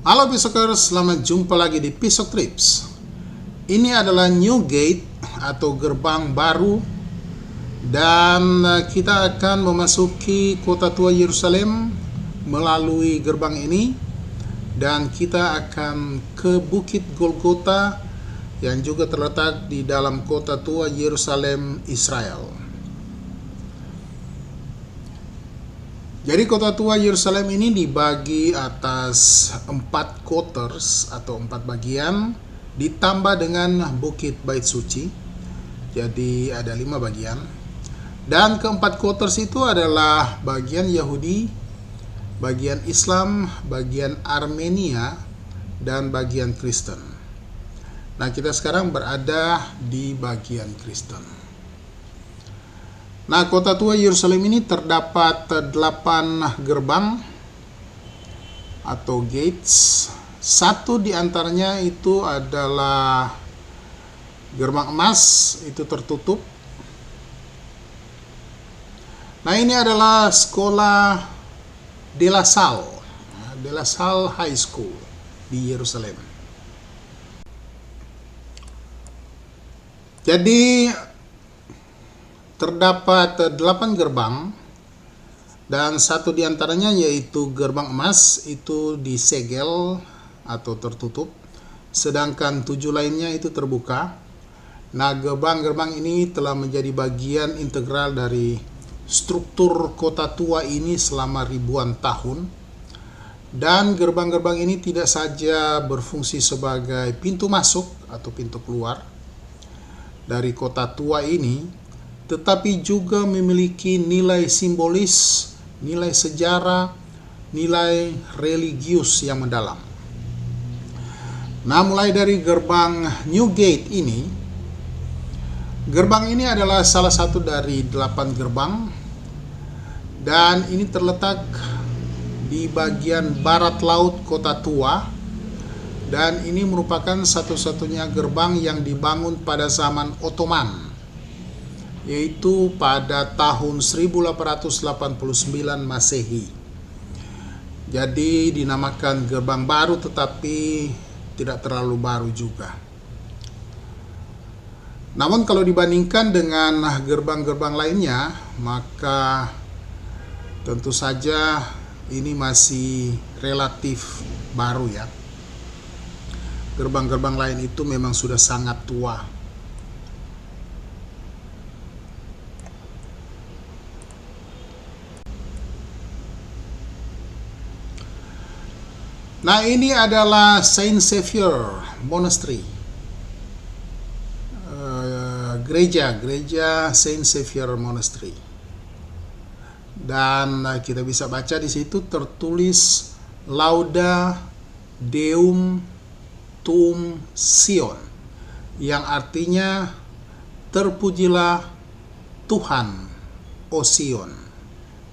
Halo Pisokers, selamat jumpa lagi di Pisok Trips. Ini adalah New Gate atau gerbang baru, dan kita akan memasuki kota tua Yerusalem melalui gerbang ini, dan kita akan ke Bukit Golgota yang juga terletak di dalam kota tua Yerusalem, Israel. Jadi kota tua Yerusalem ini dibagi atas 4 quarters atau 4 bagian, ditambah dengan Bukit Bait Suci. Jadi ada 5 bagian. Dan keempat quarters itu adalah bagian Yahudi, bagian Islam, bagian Armenia, dan bagian Kristen. Nah, kita sekarang berada di bagian Kristen. Nah, kota tua Yerusalem ini terdapat 8 gerbang atau gates. Satu di antaranya itu adalah gerbang emas, itu tertutup. Nah, ini adalah sekolah De La Salle, De La Salle High School di Yerusalem. Jadi terdapat 8 gerbang, dan satu di antaranya yaitu gerbang emas itu disegel atau tertutup, sedangkan 7 lainnya itu terbuka. Nah, gerbang-gerbang ini telah menjadi bagian integral dari struktur kota tua ini selama ribuan tahun, dan gerbang-gerbang ini tidak saja berfungsi sebagai pintu masuk atau pintu keluar dari kota tua ini, tetapi juga memiliki nilai simbolis, nilai sejarah, nilai religius yang mendalam. Nah, mulai dari gerbang New Gate ini, gerbang ini adalah salah satu dari 8 gerbang, dan ini terletak di bagian barat laut kota tua, dan ini merupakan satu-satunya gerbang yang dibangun pada zaman Ottoman, yaitu pada tahun 1889 Masehi. Jadi dinamakan gerbang baru, tetapi tidak terlalu baru juga. Namun kalau dibandingkan dengan gerbang-gerbang lainnya, maka tentu saja ini masih relatif baru ya. Gerbang-gerbang lain itu memang sudah sangat tua. Nah, ini adalah Saint Xavier Monastery, gereja Saint Xavier Monastery, dan kita bisa baca di situ tertulis Lauda Deum Tuum Sion, yang artinya terpujilah Tuhan, O Sion.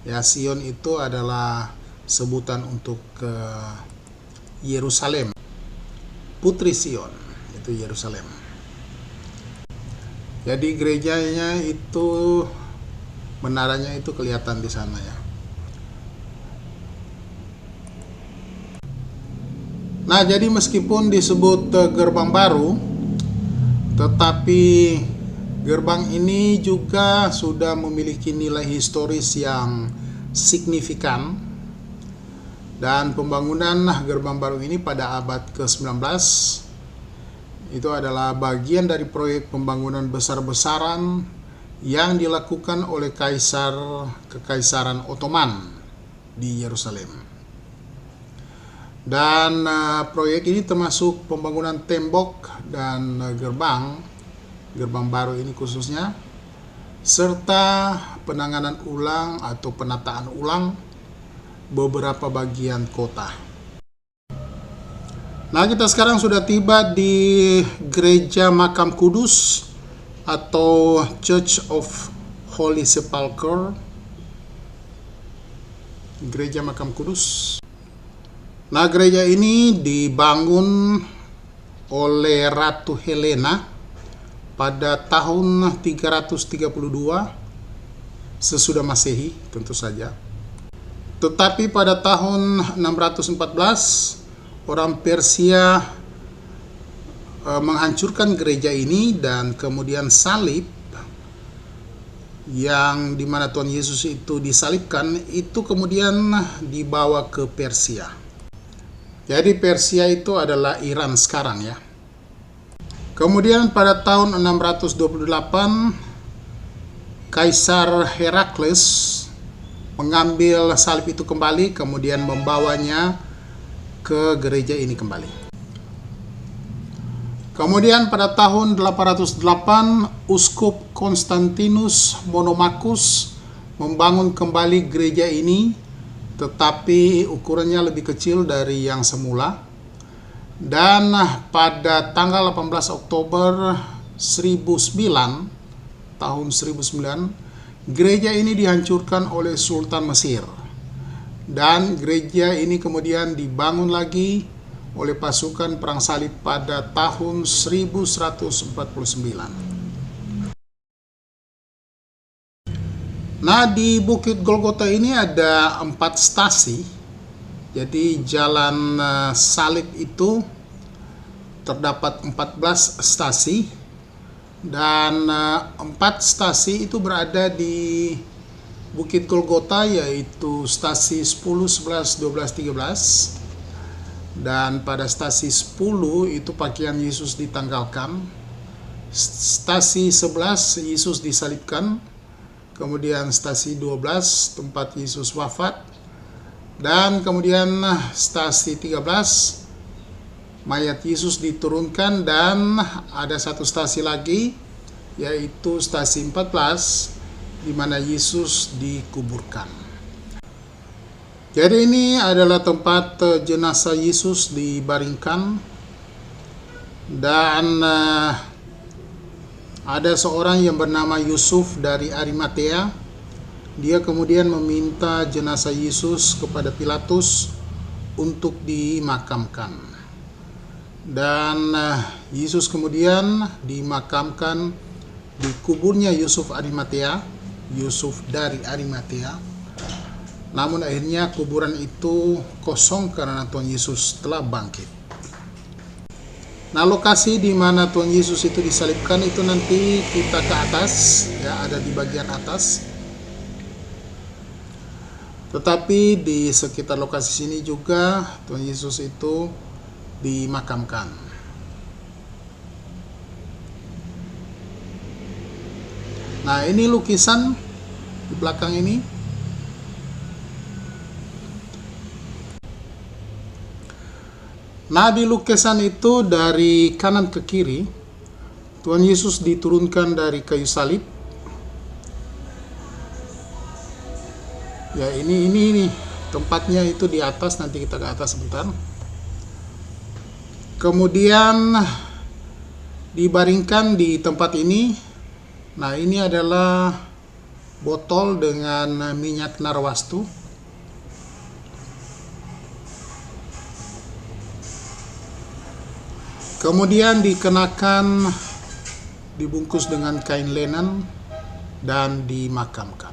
Ya, Sion itu adalah sebutan untuk Yerusalem, Putri Sion, itu Yerusalem. Jadi gerejanya itu, menaranya itu kelihatan di sana ya. Nah, jadi meskipun disebut gerbang baru, tetapi gerbang ini juga sudah memiliki nilai historis yang signifikan. Dan pembangunan gerbang baru ini pada abad ke-19 itu adalah bagian dari proyek pembangunan besar-besaran yang dilakukan oleh Kekaisaran Ottoman di Yerusalem. Dan proyek ini termasuk pembangunan tembok dan gerbang baru ini khususnya, serta penanganan ulang atau penataan ulang beberapa bagian kota. Nah, kita sekarang sudah tiba di Gereja Makam Kudus atau Church of Holy Sepulchre, Gereja Makam Kudus. Nah, gereja ini dibangun oleh Ratu Helena pada tahun 332 sesudah Masehi tentu saja. Tetapi pada tahun 614 orang Persia menghancurkan gereja ini, dan kemudian salib yang dimana Tuhan Yesus itu disalibkan itu kemudian dibawa ke Persia. Jadi Persia itu adalah Iran sekarang ya. Kemudian pada tahun 628 Kaisar Herakles mengambil salib itu kembali, kemudian membawanya ke gereja ini kembali. Kemudian pada tahun 808 Uskup Konstantinus Monomachus membangun kembali gereja ini, tetapi ukurannya lebih kecil dari yang semula. Dan pada tanggal 18 Oktober 1009 tahun 1009 gereja ini dihancurkan oleh Sultan Mesir, dan gereja ini kemudian dibangun lagi oleh pasukan perang salib pada tahun 1149. Nah, di Bukit Golgota ini ada 4 stasi. Jadi jalan salib itu terdapat 14 stasi, dan 4 stasi itu berada di Bukit Golgota, yaitu stasi 10, 11, 12, 13. Dan pada stasi 10 itu pakaian Yesus ditanggalkan. Stasi 11 Yesus disalibkan. Kemudian stasi 12 tempat Yesus wafat. Dan kemudian stasi 13 mayat Yesus diturunkan. Dan ada satu stasi lagi, yaitu stasi 14 di mana Yesus dikuburkan. Jadi ini adalah tempat jenazah Yesus dibaringkan, dan ada seorang yang bernama Yusuf dari Arimatea. Dia kemudian meminta jenazah Yesus kepada Pilatus untuk dimakamkan, dan Yesus kemudian dimakamkan di kuburnya Yusuf Arimatea, Yusuf dari Arimatea. Namun akhirnya kuburan itu kosong karena Tuhan Yesus telah bangkit. Nah, lokasi di mana Tuhan Yesus itu disalibkan itu nanti kita ke atas, ya, ada di bagian atas. Tetapi di sekitar lokasi sini juga Tuhan Yesus itu dimakamkan. Nah, ini lukisan di belakang ini. Nah, di lukisan itu dari kanan ke kiri, Tuhan Yesus diturunkan dari kayu salib. Ya, ini tempatnya itu di atas, nanti kita ke atas sebentar. Kemudian dibaringkan di tempat ini. Nah, ini adalah botol dengan minyak narwastu. Kemudian dikenakan, dibungkus dengan kain linen, dan dimakamkan.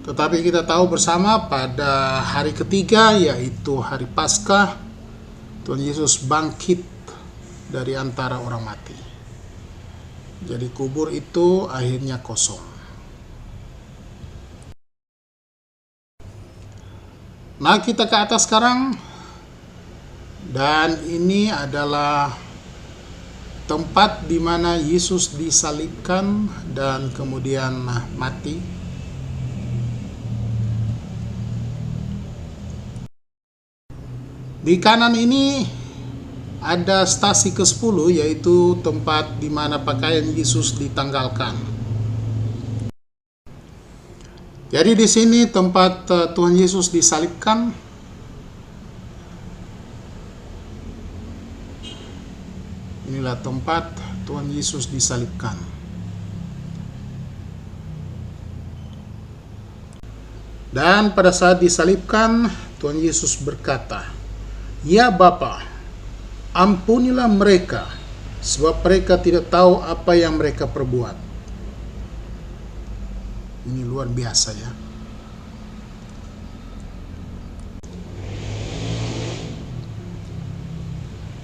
Tetapi kita tahu bersama pada hari ketiga, yaitu hari Paskah, Tuhan Yesus bangkit dari antara orang mati. Jadi kubur itu akhirnya kosong. Nah, kita ke atas sekarang. Dan ini adalah tempat di mana Yesus disalibkan dan kemudian mati. Di kanan ini ada stasi ke-10, yaitu tempat di mana pakaian Yesus ditanggalkan. Jadi di sini tempat Tuhan Yesus disalibkan. Inilah tempat Tuhan Yesus disalibkan. Dan pada saat disalibkan, Tuhan Yesus berkata, "Ya Bapa, ampunilah mereka, sebab mereka tidak tahu apa yang mereka perbuat." Ini luar biasa ya.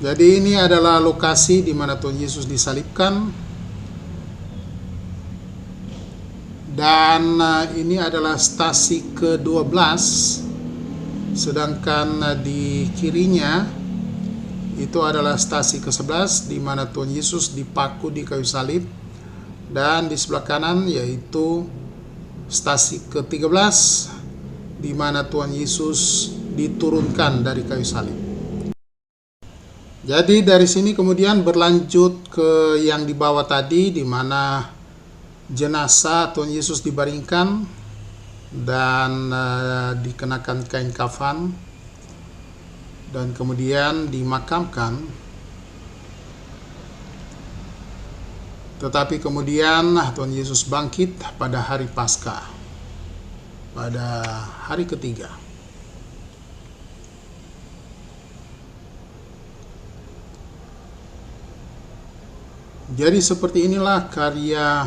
Jadi ini adalah lokasi di mana Tuhan Yesus disalibkan. Dan ini adalah stasi ke-12. Sedangkan di kirinya itu adalah stasi ke-11 di mana Tuhan Yesus dipaku di kayu salib. Dan di sebelah kanan yaitu stasi ke-13 di mana Tuhan Yesus diturunkan dari kayu salib. Jadi dari sini kemudian berlanjut ke yang di bawah tadi, di mana jenazah Tuhan Yesus dibaringkan dan dikenakan kain kafan dan kemudian dimakamkan. Tetapi kemudian Tuhan Yesus bangkit pada hari Paskah, pada hari ketiga. Jadi seperti inilah karya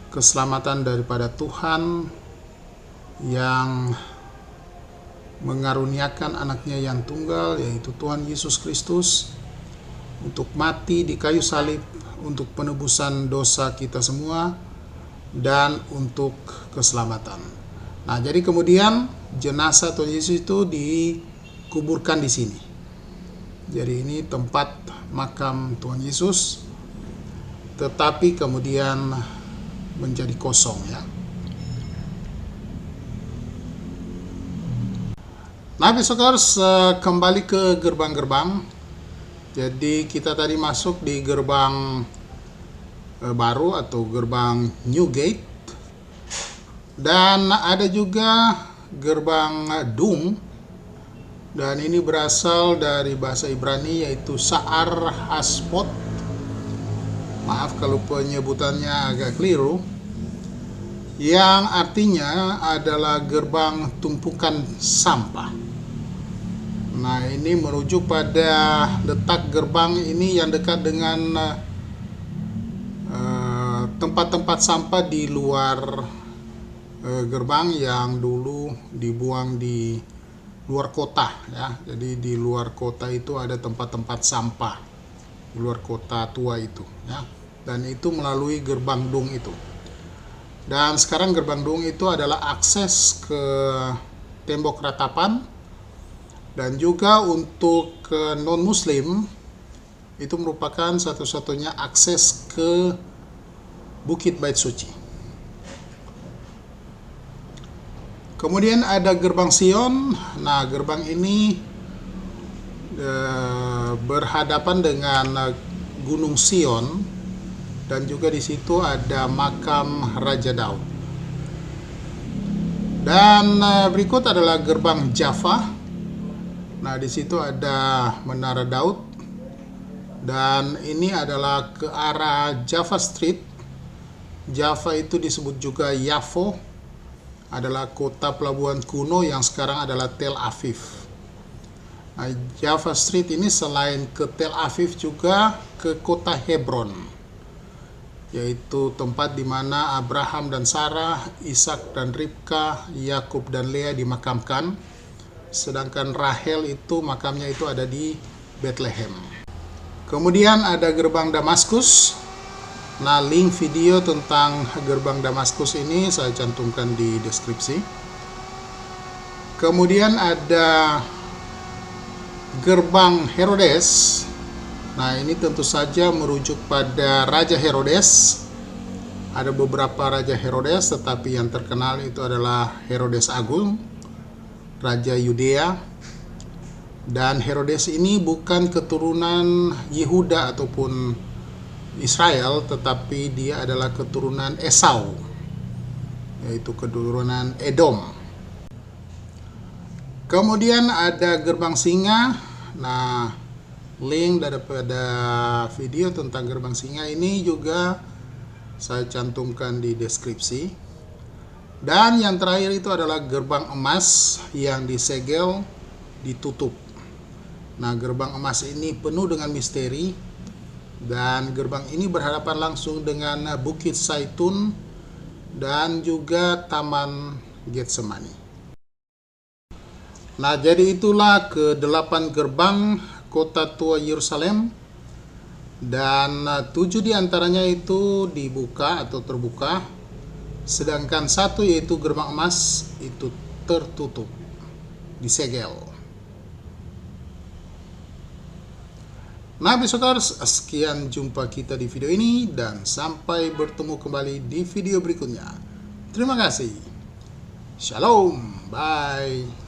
keselamatan daripada Tuhan yang mengaruniakan anaknya yang tunggal, yaitu Tuhan Yesus Kristus, untuk mati di kayu salib untuk penebusan dosa kita semua dan untuk keselamatan. Nah, jadi kemudian jenazah Tuhan Yesus itu dikuburkan di sini. Jadi ini tempat makam Tuhan Yesus, tetapi kemudian menjadi kosong ya. Nah, besokers, kembali ke gerbang-gerbang. Jadi kita tadi masuk di gerbang baru atau gerbang New Gate, dan ada juga gerbang Dung, dan ini berasal dari bahasa Ibrani yaitu Sa'ar Haspot. Maaf kalau penyebutannya agak keliru, yang artinya adalah gerbang tumpukan sampah. Nah, ini merujuk pada letak gerbang ini yang dekat dengan tempat-tempat sampah di luar gerbang yang dulu dibuang di luar kota ya. Jadi di luar kota itu ada tempat-tempat sampah di luar kota tua itu ya. Dan itu melalui gerbang Dung itu. Dan sekarang gerbang Dung itu adalah akses ke tembok ratapan, dan juga untuk non-muslim itu merupakan satu-satunya akses ke Bukit Bait Suci. Kemudian ada gerbang Sion. Nah, gerbang ini berhadapan dengan Gunung Sion, dan juga di situ ada makam Raja Daud. Dan berikut adalah gerbang Jaffa. Nah, di situ ada Menara Daud, dan ini adalah ke arah Jaffa Street. Jaffa itu disebut juga Yafo, adalah kota pelabuhan kuno yang sekarang adalah Tel Aviv. Nah, Jaffa Street ini selain ke Tel Aviv juga ke kota Hebron, yaitu tempat di mana Abraham dan Sarah, Ishak dan Ribka, Yakub dan Lea dimakamkan. Sedangkan Rahel itu makamnya itu ada di Bethlehem. Kemudian ada gerbang Damaskus. Nah, link video tentang gerbang Damaskus ini saya cantumkan di deskripsi. Kemudian ada gerbang Herodes. Nah, ini tentu saja merujuk pada Raja Herodes. Ada beberapa Raja Herodes, tetapi yang terkenal itu adalah Herodes Agung, Raja Yudea. Dan Herodes ini bukan keturunan Yehuda ataupun Israel, tetapi dia adalah keturunan Esau, yaitu keturunan Edom. Kemudian ada gerbang singa. Nah, link daripada video tentang gerbang singa ini juga saya cantumkan di deskripsi. Dan yang terakhir itu adalah gerbang emas yang disegel, ditutup. Nah, gerbang emas ini penuh dengan misteri, dan gerbang ini berhadapan langsung dengan Bukit Zaitun dan juga Taman Getsemani. Nah, jadi itulah ke-8 gerbang kota tua Yerusalem, dan 7 diantaranya itu dibuka atau terbuka, sedangkan 1 yaitu gerbang emas itu tertutup, disegel. Nah, saudara, sekian jumpa kita di video ini dan sampai bertemu kembali di video berikutnya. Terima kasih. Shalom. Bye.